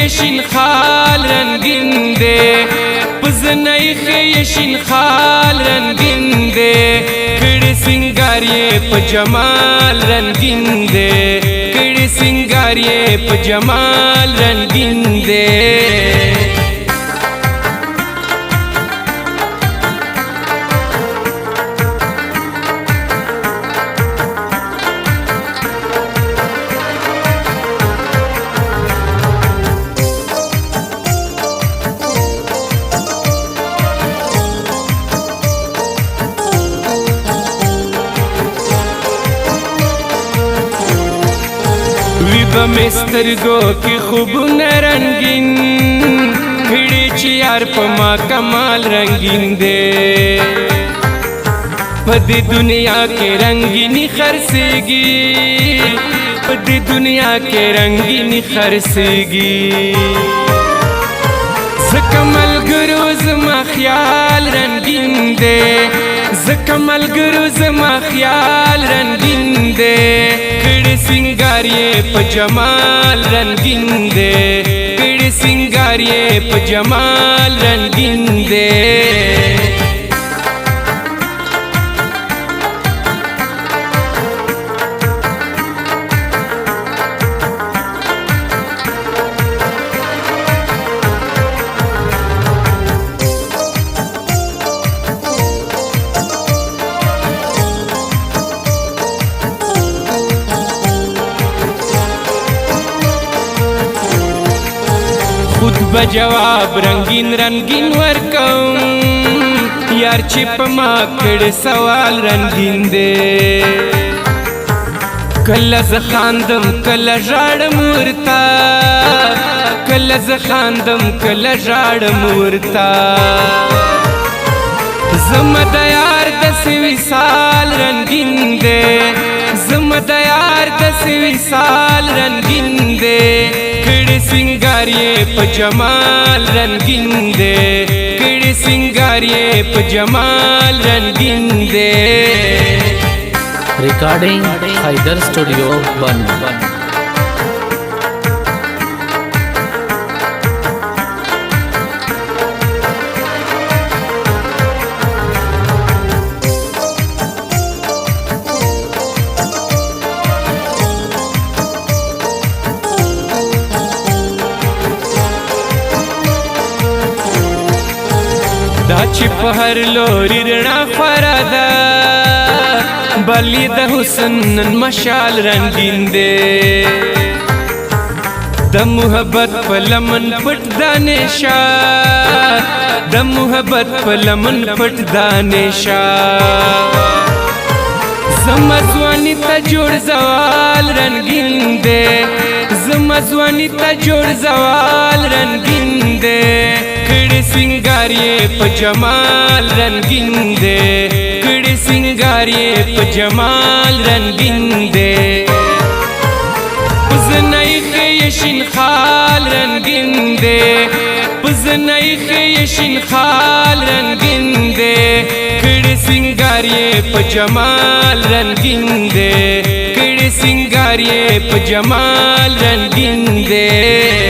خیشین خال رنگین دے پزنائی خیشین خال رنگین دے کڑی سنگار یہ پجمال رنگین دے کڑی سنگار یہ پجمال رنگین دے بمسترگو کی خوب رنگین کھڑی چیار پما کمال رنگین دے پدی دنیا کے رنگینی خرسیگی پدی دنیا کے رنگینی خرسیگی زکمل گروز ما خیال رنگین دے زکمل گروز ما خیال رنگین دے کڑی سنگار یہ پجمال رنگین دے کڑی سنگار یہ پجمال رنگین دے خود بجواب رنگین رنگین ورکم یار چپ ما کڑ سوال رنگین دے کل زخاندم کل جاڑم ورتا کل زخاندم کل جاڑم ورتا زمد یار دس وصال رنگین دے زمد یار دس وصال رنگین دے کڑی سنگار یہ پجمال رنگین دے کڑی سنگار یہ پجمال رنگین دے ریکارڈنگ حیدر اسٹوڈیو بن دا چی پہر لوری رنا فرادا بلی دا حسن مشال رنگین دے دا محبت پلمن پٹ دانشا دا محبت پلمن پٹ دانشا زمزوانی تا جوڑ زوال رنگین دے زمزوانی تا جوڑ زوال رنگین دے کڑی سنگار یہ پجمال رنگین دے کڑی سنگار یہ پجمال رنگین دے پزنائی خیشین خال رنگین دے پزنائی خیشین خال رنگین دے کڑی سنگار یہ پجمال رنگین دے کڑی سنگار یہ پجمال رنگین دے